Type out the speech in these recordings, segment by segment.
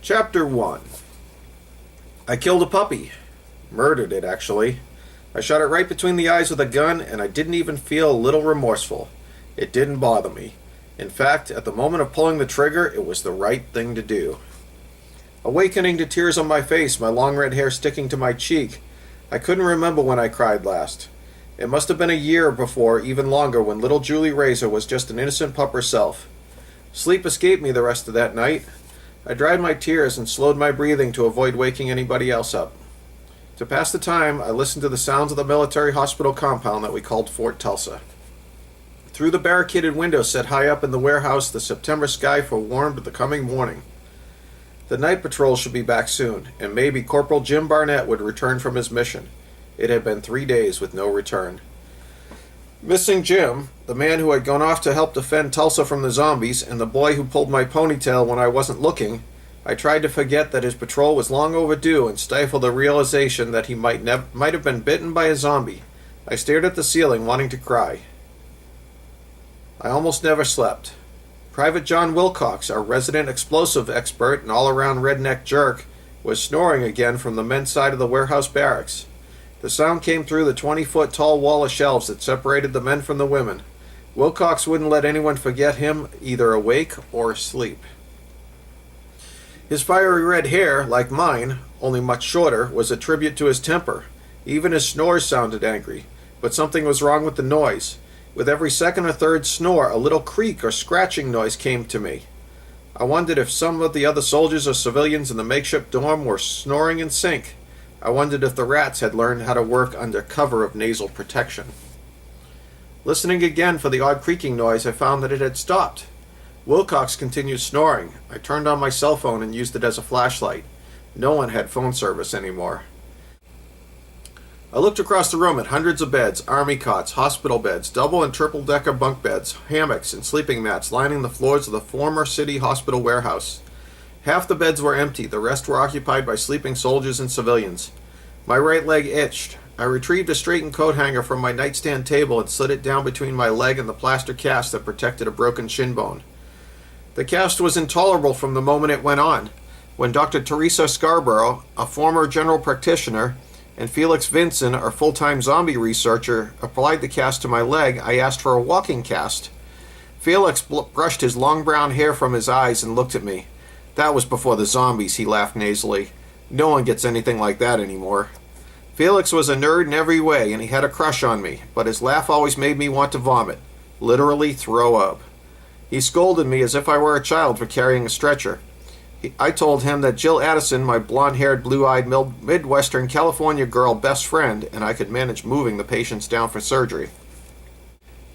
Chapter 1. I killed a puppy. Murdered it, actually. I shot it right between the eyes with a gun, and I didn't even feel a little remorseful. It didn't bother me. In fact, at the moment of pulling the trigger, it was the right thing to do. Awakening to tears on my face, my long red hair sticking to my cheek, I couldn't remember when I cried last. It must have been a year before, even longer, when little Julie Rayzor was just an innocent pup herself. Sleep escaped me the rest of that night. I dried my tears and slowed my breathing to avoid waking anybody else up. To pass the time, I listened to the sounds of the military hospital compound that we called Fort Tulsa. Through the barricaded window set high up in the warehouse, the September sky forewarned the coming morning. The night patrol should be back soon, and maybe Corporal Jim Barnett would return from his mission. It had been 3 days with no return. Missing Jim, the man who had gone off to help defend Tulsa from the zombies, and the boy who pulled my ponytail when I wasn't looking, I tried to forget that his patrol was long overdue and stifle the realization that he might have been bitten by a zombie. I stared at the ceiling, wanting to cry. I almost never slept. Private John Wilcox, our resident explosive expert and all-around redneck jerk, was snoring again from the men's side of the warehouse barracks. The sound came through the 20-foot tall wall of shelves that separated the men from the women. Wilcox wouldn't let anyone forget him, either awake or asleep. His fiery red hair, like mine, only much shorter, was a tribute to his temper. Even his snores sounded angry, but something was wrong with the noise. With every second or third snore, a little creak or scratching noise came to me. I wondered if some of the other soldiers or civilians in the makeshift dorm were snoring in sync. I wondered if the rats had learned how to work under cover of nasal protection. Listening again for the odd creaking noise, I found that it had stopped. Wilcox continued snoring. I turned on my cell phone and used it as a flashlight. No one had phone service anymore. I looked across the room at hundreds of beds, army cots, hospital beds, double and triple-decker bunk beds, hammocks, and sleeping mats lining the floors of the former city hospital warehouse. Half the beds were empty, the rest were occupied by sleeping soldiers and civilians. My right leg itched. I retrieved a straightened coat hanger from my nightstand table and slid it down between my leg and the plaster cast that protected a broken shin bone. The cast was intolerable from the moment it went on. When Dr. Teresa Scarborough, a former general practitioner, and Felix Vinson, our full-time zombie researcher, applied the cast to my leg, I asked for a walking cast. Felix brushed his long brown hair from his eyes and looked at me. That was before the zombies, he laughed nasally. No one gets anything like that anymore. Felix was a nerd in every way, and he had a crush on me, but his laugh always made me want to vomit. Literally throw up. He scolded me as if I were a child for carrying a stretcher. I told him that Jill Addison, my blonde-haired, blue-eyed Midwestern California girl best friend, and I could manage moving the patients down for surgery.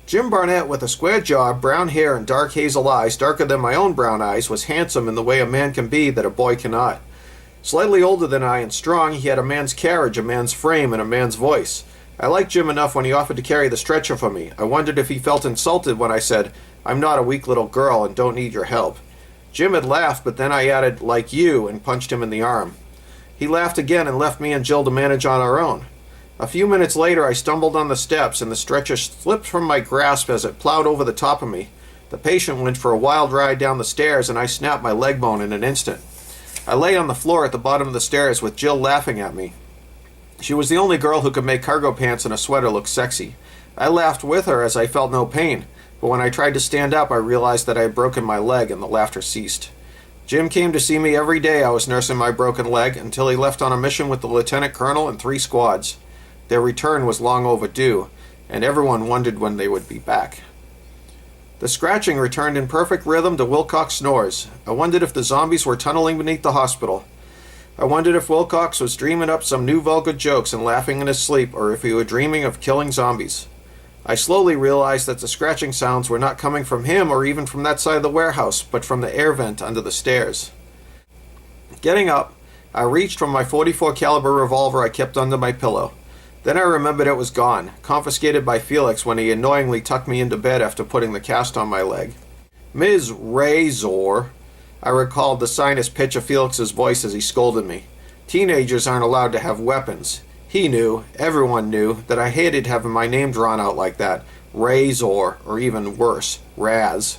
Jim Barnett, with a square jaw, brown hair, and dark hazel eyes, darker than my own brown eyes, was handsome in the way a man can be that a boy cannot. Slightly older than I and strong, he had a man's carriage, a man's frame, and a man's voice. I liked Jim enough when he offered to carry the stretcher for me. I wondered if he felt insulted when I said, "I'm not a weak little girl and don't need your help." Jim had laughed, but then I added, "like you," and punched him in the arm. He laughed again and left me and Jill to manage on our own. A few minutes later, I stumbled on the steps, and the stretcher slipped from my grasp as it plowed over the top of me. The patient went for a wild ride down the stairs, and I snapped my leg bone in an instant. I lay on the floor at the bottom of the stairs with Jill laughing at me. She was the only girl who could make cargo pants and a sweater look sexy. I laughed with her as I felt no pain, but when I tried to stand up, I realized that I had broken my leg, and the laughter ceased. Jim came to see me every day I was nursing my broken leg until he left on a mission with the lieutenant colonel and 3 squads. Their return was long overdue, and everyone wondered when they would be back. The scratching returned in perfect rhythm to Wilcox snores. I wondered if the zombies were tunneling beneath the hospital. I wondered if Wilcox was dreaming up some new vulgar jokes and laughing in his sleep, or if he were dreaming of killing zombies. I slowly realized that the scratching sounds were not coming from him or even from that side of the warehouse, but from the air vent under the stairs. Getting up, I reached for my .44 caliber revolver I kept under my pillow. Then I remembered it was gone, confiscated by Felix when he annoyingly tucked me into bed after putting the cast on my leg. "Ms. Rayzor," I recalled the sinus pitch of Felix's voice as he scolded me. Teenagers aren't allowed to have weapons. He knew, everyone knew, that I hated having my name drawn out like that. Rayzor, or even worse, Raz.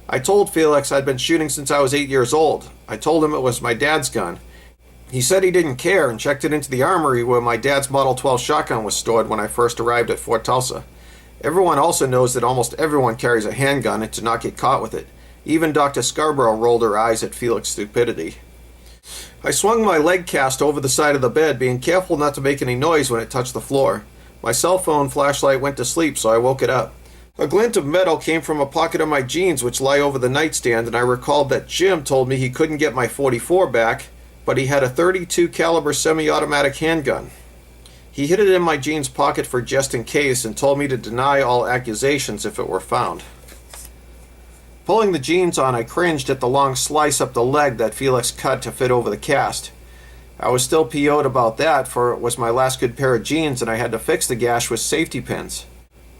I told Felix I'd been shooting since I was 8 years old. I told him it was my dad's gun. He said he didn't care and checked it into the armory where my dad's Model 12 shotgun was stored when I first arrived at Fort Tulsa. Everyone also knows that almost everyone carries a handgun and to not get caught with it. Even Dr. Scarborough rolled her eyes at Felix's stupidity. I swung my leg cast over the side of the bed, being careful not to make any noise when it touched the floor. My cell phone flashlight went to sleep, so I woke it up. A glint of metal came from a pocket of my jeans which lie over the nightstand, and I recalled that Jim told me he couldn't get my .44 back, but he had a .32 caliber semi-automatic handgun. He hid it in my jeans pocket for just in case and told me to deny all accusations if it were found. Pulling the jeans on, I cringed at the long slice up the leg that Felix cut to fit over the cast. I was still PO'd about that, for it was my last good pair of jeans and I had to fix the gash with safety pins.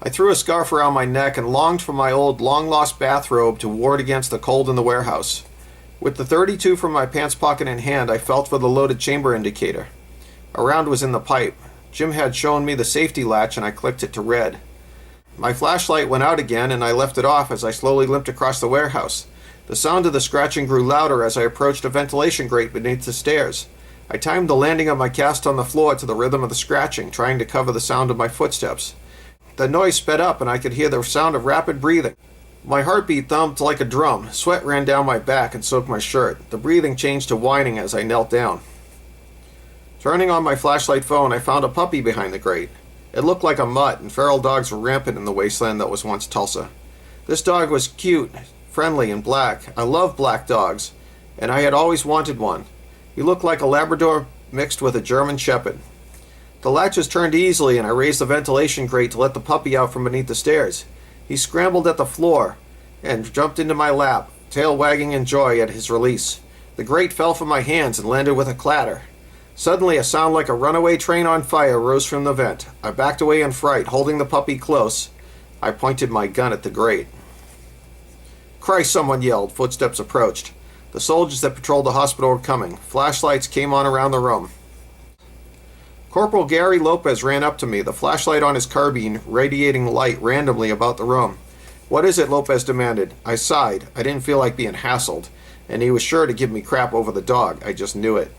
I threw a scarf around my neck and longed for my old long-lost bathrobe to ward against the cold in the warehouse. With the .32 from my pants pocket in hand, I felt for the loaded chamber indicator. A round was in the pipe. Jim had shown me the safety latch and I clicked it to red. My flashlight went out again and I left it off as I slowly limped across the warehouse. The sound of the scratching grew louder as I approached a ventilation grate beneath the stairs. I timed the landing of my cast on the floor to the rhythm of the scratching, trying to cover the sound of my footsteps. The noise sped up and I could hear the sound of rapid breathing. My heartbeat thumped like a drum. Sweat ran down my back and soaked my shirt. The breathing changed to whining as I knelt down. Turning on my flashlight phone, I found a puppy behind the grate. It looked like a mutt, and feral dogs were rampant in the wasteland that was once Tulsa. This dog was cute, friendly, and black. I love black dogs, and I had always wanted one. He looked like a Labrador mixed with a German Shepherd. The latch was turned easily, and I raised the ventilation grate to let the puppy out from beneath the stairs. He scrambled at the floor and jumped into my lap, tail wagging in joy at his release. The grate fell from my hands and landed with a clatter. Suddenly, a sound like a runaway train on fire rose from the vent. I backed away in fright, holding the puppy close. I pointed my gun at the grate. "Christ," someone yelled. Footsteps approached. The soldiers that patrolled the hospital were coming. Flashlights came on around the room. Corporal Gary Lopez ran up to me, the flashlight on his carbine radiating light randomly about the room. "What is it?" Lopez demanded. I sighed. I didn't feel like being hassled, and he was sure to give me crap over the dog. I just knew it.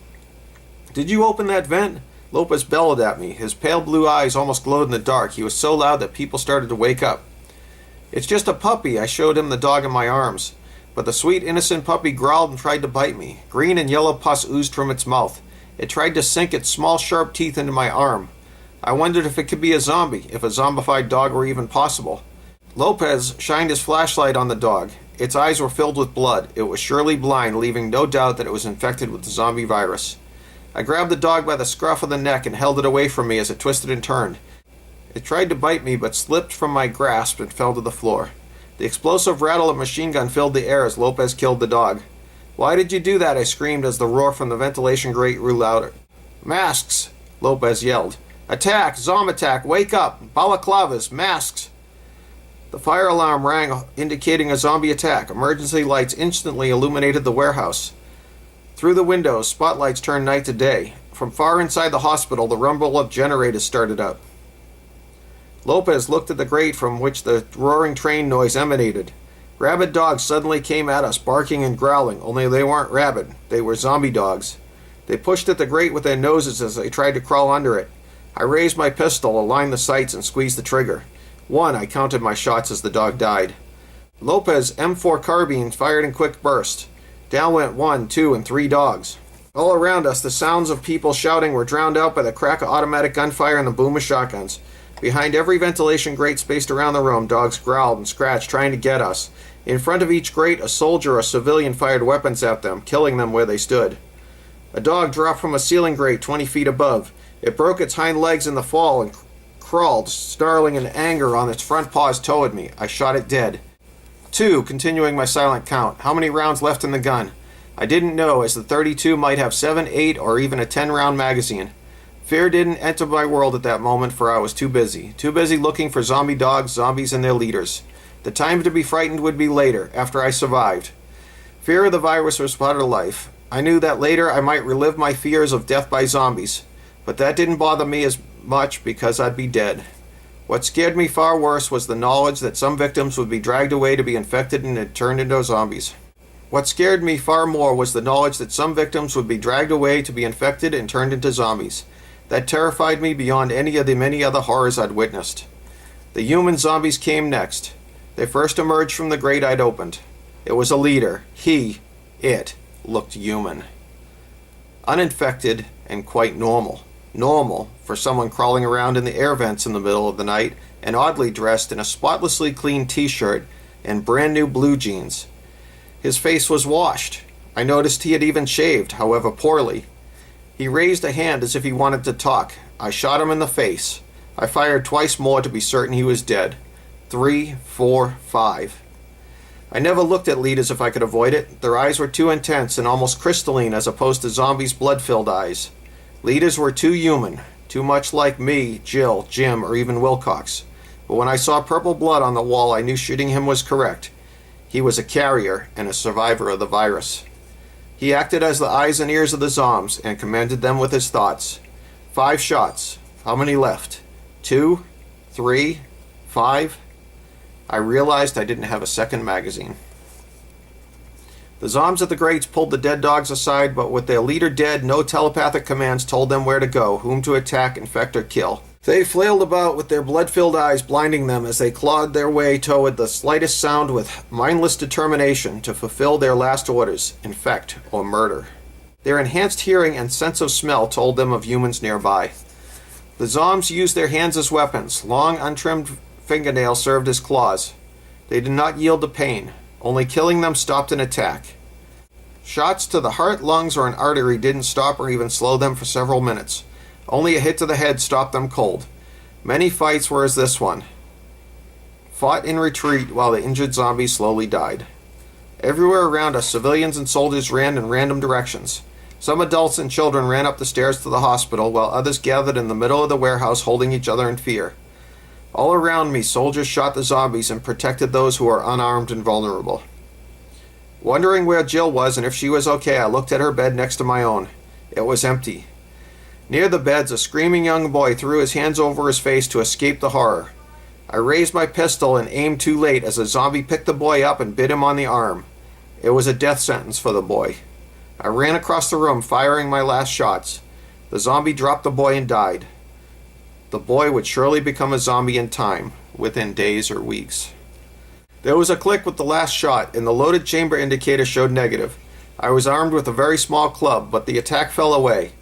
"Did you open that vent?" Lopez bellowed at me. His pale blue eyes almost glowed in the dark. He was so loud that people started to wake up. "It's just a puppy." I showed him the dog in my arms. But the sweet, innocent puppy growled and tried to bite me. Green and yellow pus oozed from its mouth. It tried to sink its small, sharp teeth into my arm. I wondered if it could be a zombie, if a zombified dog were even possible. Lopez shined his flashlight on the dog. Its eyes were filled with blood. It was surely blind, leaving no doubt that it was infected with the zombie virus. I grabbed the dog by the scruff of the neck and held it away from me as it twisted and turned. It tried to bite me, but slipped from my grasp and fell to the floor. The explosive rattle of a machine gun filled the air as Lopez killed the dog. "Why did you do that?" I screamed as the roar from the ventilation grate grew louder. "Masks!" Lopez yelled. "Attack! Zom attack! Wake up! Balaclavas! Masks!" The fire alarm rang, indicating a zombie attack. Emergency lights instantly illuminated the warehouse. Through the windows, spotlights turned night to day. From far inside the hospital, the rumble of generators started up. Lopez looked at the grate from which the roaring train noise emanated. Rabid dogs suddenly came at us, barking and growling, only they weren't rabid. They were zombie dogs. They pushed at the grate with their noses as they tried to crawl under it. I raised my pistol, aligned the sights, and squeezed the trigger. One, I counted my shots as the dog died. Lopez's M4 carbine fired in quick bursts. Down went 1, 2, and 3 dogs. All around us, the sounds of people shouting were drowned out by the crack of automatic gunfire and the boom of shotguns. Behind every ventilation grate spaced around the room, dogs growled and scratched, trying to get us. In front of each grate, a soldier or civilian fired weapons at them, killing them where they stood. A dog dropped from a ceiling grate 20 feet above. It broke its hind legs in the fall and crawled, snarling in anger on its front paws toward me. I shot it dead. 2, continuing my silent count. How many rounds left in the gun? I didn't know, as the .32 might have 7, 8, or even a 10-round magazine. Fear didn't enter my world at that moment, for I was too busy. Too busy looking for zombie dogs, zombies, and their leaders. The time to be frightened would be later, after I survived. Fear of the virus was part of life. I knew that later I might relive my fears of death by zombies, but that didn't bother me as much because I'd be dead. What scared me far worse was the knowledge that some victims would be dragged away to be infected and turned into zombies. What scared me far more was the knowledge that some victims would be dragged away to be infected and turned into zombies. That terrified me beyond any of the many other horrors I'd witnessed. The human zombies came next. They first emerged from the grate I'd opened. It was a leader. It looked human. Uninfected and quite normal. Normal for someone crawling around in the air vents in the middle of the night and oddly dressed in a spotlessly clean t-shirt and brand new blue jeans. His face was washed. I noticed he had even shaved, however poorly. He raised a hand as if he wanted to talk. I shot him in the face. I fired twice more to be certain he was dead. 3, 4, 5. I never looked at leaders if I could avoid it. Their eyes were too intense and almost crystalline as opposed to zombies' blood-filled eyes. Leaders were too human, too much like me, Jill, Jim, or even Wilcox. But when I saw purple blood on the wall, I knew shooting him was correct. He was a carrier and a survivor of the virus. He acted as the eyes and ears of the zombs and commanded them with his thoughts. 5 shots. How many left? 2? 3? 5? I realized I didn't have a second magazine. The zombs at the grates pulled the dead dogs aside, but with their leader dead, no telepathic commands told them where to go, whom to attack, infect, or kill. They flailed about with their blood-filled eyes blinding them as they clawed their way toward the slightest sound with mindless determination to fulfill their last orders, infect or murder. Their enhanced hearing and sense of smell told them of humans nearby. The zombs used their hands as weapons. Long, untrimmed fingernails served as claws. They did not yield to pain. Only killing them stopped an attack. Shots to the heart, lungs, or an artery didn't stop or even slow them for several minutes. Only a hit to the head stopped them cold. Many fights were as this one. Fought in retreat while the injured zombies slowly died. Everywhere around us, civilians and soldiers ran in random directions. Some adults and children ran up the stairs to the hospital, while others gathered in the middle of the warehouse holding each other in fear. All around me, soldiers shot the zombies and protected those who were unarmed and vulnerable. Wondering where Jill was and if she was okay, I looked at her bed next to my own. It was empty. Near the beds, a screaming young boy threw his hands over his face to escape the horror. I raised my pistol and aimed too late as a zombie picked the boy up and bit him on the arm. It was a death sentence for the boy. I ran across the room, firing my last shots. The zombie dropped the boy and died. The boy would surely become a zombie in time, within days or weeks. There was a click with the last shot, and the loaded chamber indicator showed negative. I was armed with a very small club, but the attack fell away.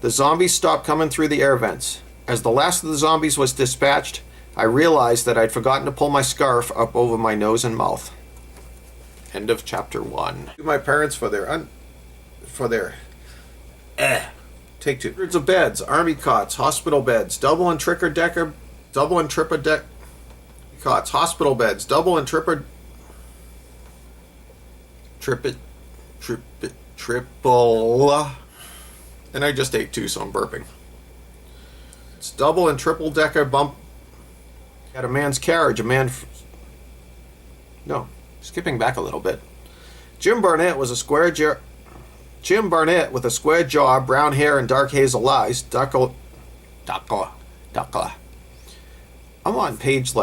The zombies stopped coming through the air vents. As the last of the zombies was dispatched, I realized that I'd forgotten to pull my scarf up over my nose and mouth. End of chapter 1. My parents for their Take 2. Hundreds of beds, army cots, hospital beds, double and triple decker cots, hospital beds, double and triple, and I just ate 2, so I'm burping. It's double and triple decker bump. At a man's carriage, skipping back a little bit. Jim Barnett with a square jaw, brown hair, and dark hazel eyes. I'm on page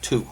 2.